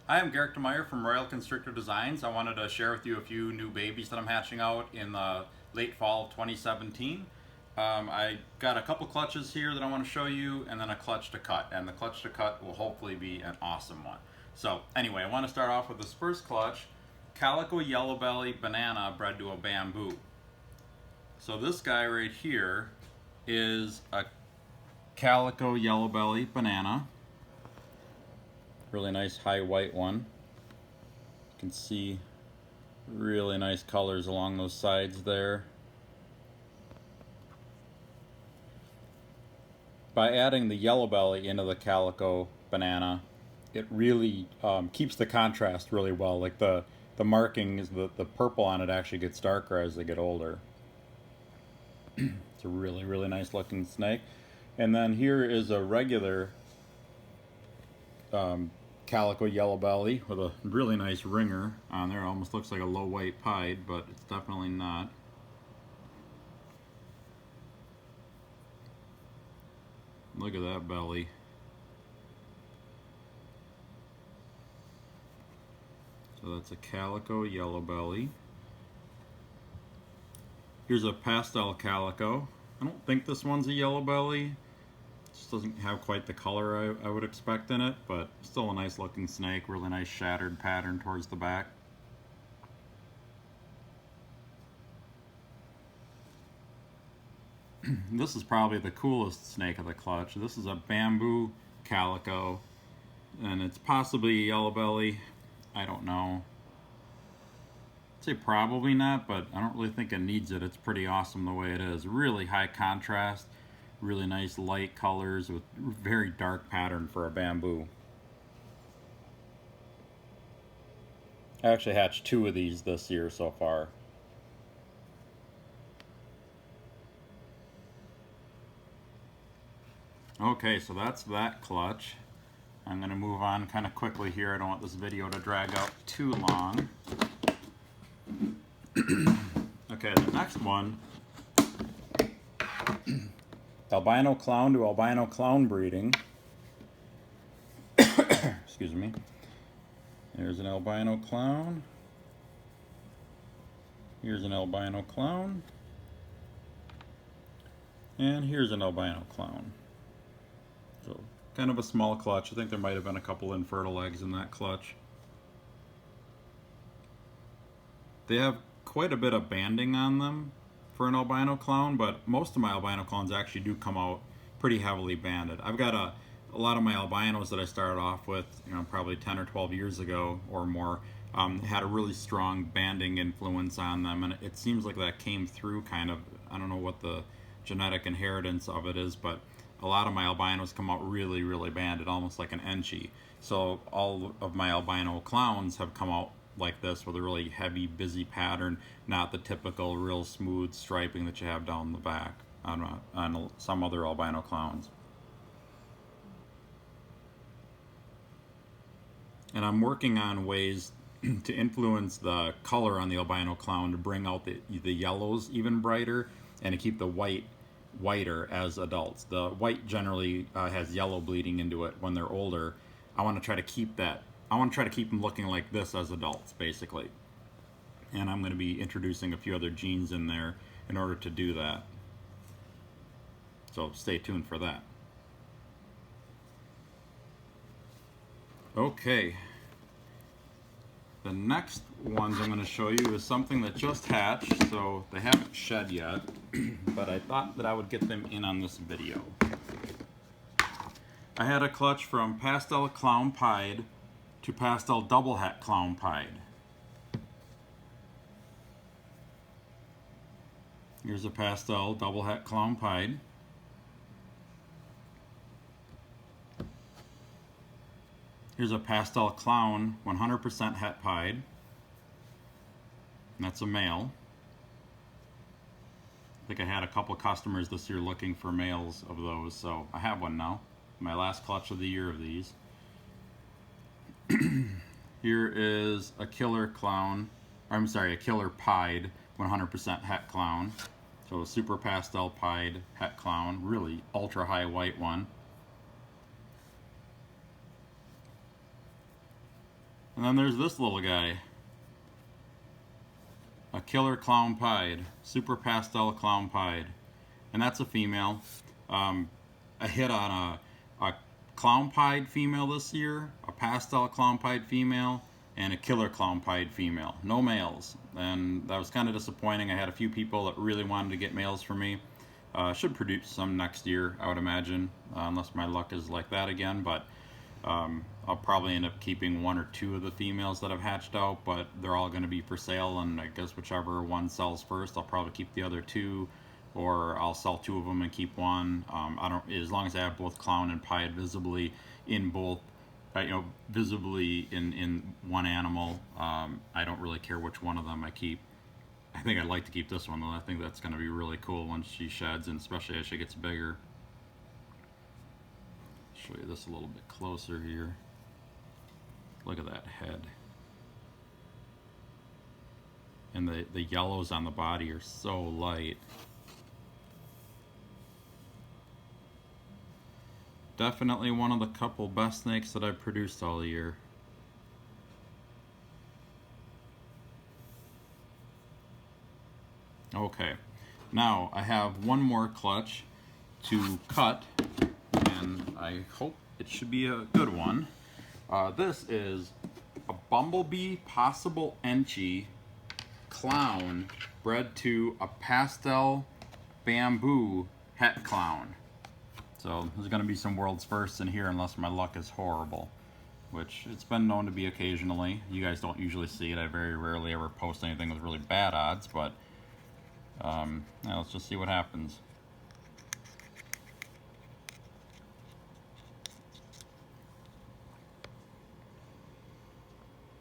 Hi, I'm Garrick DeMeyer from Royal Constrictor Designs. I wanted to share with you a few new babies that I'm hatching out in the late fall of 2017. I got a couple clutches here that I want to show you, and then a clutch to cut. And the clutch to cut will hopefully be an awesome one. So anyway, I want to start off with this first clutch, Calico Yellow Belly Banana bred to a bamboo. So this guy right here is a Calico Yellow Belly Banana. Really nice high white one. You can see really nice colors along those sides there. By adding the yellow belly into the Calico Banana, it really keeps the contrast really well. Like the markings, the purple on it actually gets darker as they get older. It's a really nice looking snake. And then here is a regular Calico Yellow Belly with a really nice ringer on there. It almost looks like a low white pied, but it's definitely not. Look at that belly. So that's a Calico Yellow Belly. Here's a pastel Calico. I don't think this one's a yellow belly. Just doesn't have quite the color I would expect in it, but still a nice looking snake. Really nice shattered pattern towards the back. This is probably the coolest snake of the clutch. This is a bamboo calico, and it's possibly a yellow belly. I don't know. I'd say probably not, but I don't really think it needs it. It's pretty awesome the way it is. Really high contrast, really nice light colors with very dark pattern for a bamboo. I actually hatched 2 of these this year so far. Okay, so that's that clutch. I'm going to move on kind of quickly here. I don't want this video to drag out too long. Okay, the next one, albino clown to albino clown breeding. Excuse me. There's an albino clown. Here's an albino clown. And here's an albino clown. So kind of a small clutch. I think there might have been a couple infertile eggs in that clutch. They have quite a bit of banding on them for an albino clown, but most of my albino clowns actually do come out pretty heavily banded. I've got a lot of my albinos that I started off with, probably 10 or 12 years ago or more, had a really strong banding influence on them, and it seems like that came through kind of. I don't know what the genetic inheritance of it is, but a lot of my albinos come out really banded, almost like an enchi. So all of my albino clowns have come out like this with a really heavy, busy pattern, not the typical real smooth striping that you have down the back on some other albino clowns. And I'm working on ways to influence the color on the albino clown to bring out the yellows even brighter and to keep the white whiter as adults. The white generally has yellow bleeding into it when they're older. I want to try to keep that. I want to try to keep them looking like this as adults, basically. And I'm going to be introducing a few other genes in there in order to do that. So stay tuned for that. Okay. The next ones I'm going to show you is something that just hatched, so they haven't shed yet, but I thought that I would get them in on this video. I had a clutch from pastel clown pied to pastel double het clown pied. Here's a pastel double het clown pied. Here's a pastel clown 100% het pied. And that's a male. I think I had a couple customers this year looking for males of those, so I have one now. My last clutch of the year of these. Here is a killer clown, a killer pied 100% het clown. So a super pastel pied het clown, really ultra high white one. And then there's this little guy. A killer clown pied. Super pastel clown pied. And that's a female. I hit on a clown pied female this year, a pastel clown pied female, and a killer clown pied female. No males. And that was kind of disappointing. I had a few people that really wanted to get males for me. Should produce some next year, I would imagine, unless my luck is like that again. But I'll probably end up keeping one or two of the females that I've hatched out, but they're all going to be for sale, and I guess whichever one sells first, I'll probably keep the other two, or I'll sell two of them and keep one. I don't, as long as I have both clown and pied visibly in both, visibly in one animal. I don't really care which one of them I keep. I think I'd like to keep this one though. I think that's going to be really cool once she sheds, and especially as she gets bigger. Show you this a little bit closer here. Look at that head. And the yellows on the body are so light. Definitely one of the couple best snakes that I've produced all year. Okay, now I have one more clutch to cut, and I hope it should be a good one. This is a bumblebee possible Enchi clown bred to a pastel bamboo het clown. So there's going to be some world's firsts in here unless my luck is horrible, which it's been known to be occasionally. You guys don't usually see it. I very rarely ever post anything with really bad odds, but yeah, let's just see what happens.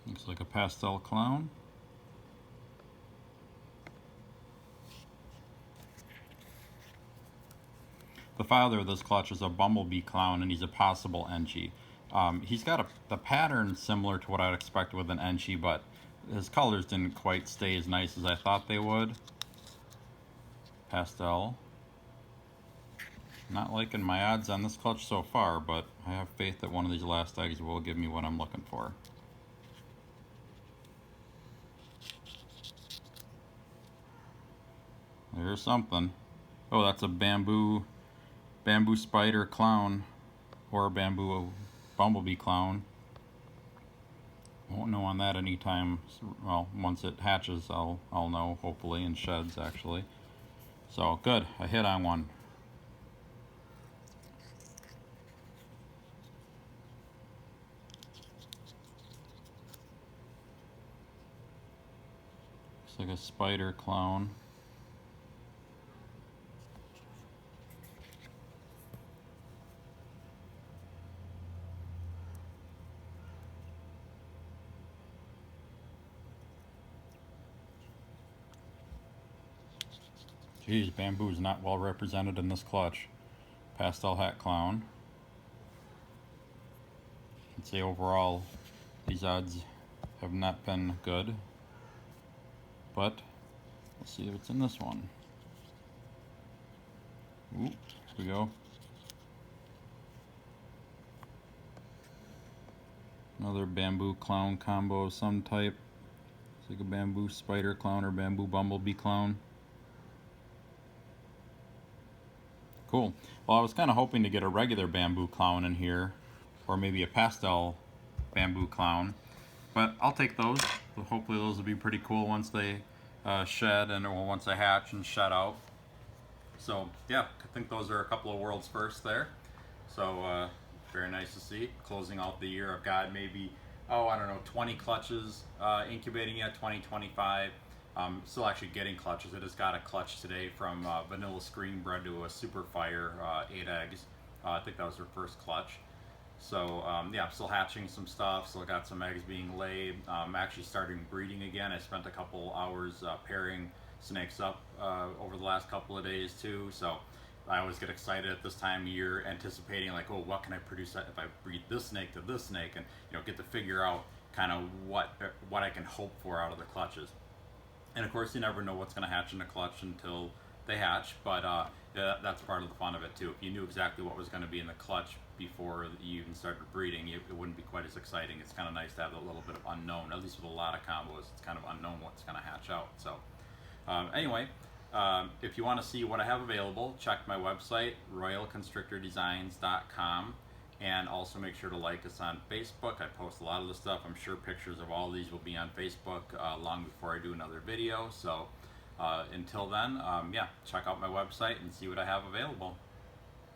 Looks like a pastel clown. The father of this clutch is a bumblebee clown, and he's a possible Enchi. He's got the pattern similar to what I'd expect with an Enchi, but his colors didn't quite stay as nice as I thought they would. Pastel. Not liking my odds on this clutch so far, but I have faith that one of these last eggs will give me what I'm looking for. There's something. Oh, that's a bamboo spider clown, or a bamboo bumblebee clown. Won't know on that anytime. Well, once it hatches, I'll know, hopefully, and sheds actually. So good, I hit on one. Looks like a spider clown. Geez, bamboo's not well represented in this clutch. Pastel hat clown. I'd say overall these odds have not been good, but let's see what's in this one. Ooh, here we go. Another bamboo clown combo of some type. It's like a bamboo spider clown or bamboo bumblebee clown. Cool. Well, I was kind of hoping to get a regular bamboo clown in here, or maybe a pastel bamboo clown, but I'll take those. Hopefully those will be pretty cool once they shed, and or once they hatch and shed out. So yeah, I think those are a couple of world's firsts there. So very nice to see. Closing out the year, I've got maybe, I don't know, 20 clutches incubating yet, 20, 25. Still actually getting clutches. I just got a clutch today from Vanilla Screen bred to a Super Fire, 8 eggs. I think that was her first clutch. So yeah, I'm still hatching some stuff. Still got some eggs being laid. I'm actually starting breeding again. I spent a couple hours pairing snakes up over the last couple of days too. So I always get excited at this time of year, anticipating like, oh, what can I produce if I breed this snake to this snake, and get to figure out kind of what I can hope for out of the clutches. And of course, you never know what's going to hatch in a clutch until they hatch, but yeah, that's part of the fun of it too. If you knew exactly what was going to be in the clutch before you even started breeding, it wouldn't be quite as exciting. It's kind of nice to have a little bit of unknown. At least with a lot of combos, it's kind of unknown what's going to hatch out. So anyway, if you want to see what I have available, check my website, royalconstrictordesigns.com. And also make sure to like us on Facebook. I post a lot of the stuff. I'm sure pictures of all these will be on Facebook long before I do another video. So until then, yeah, check out my website and see what I have available.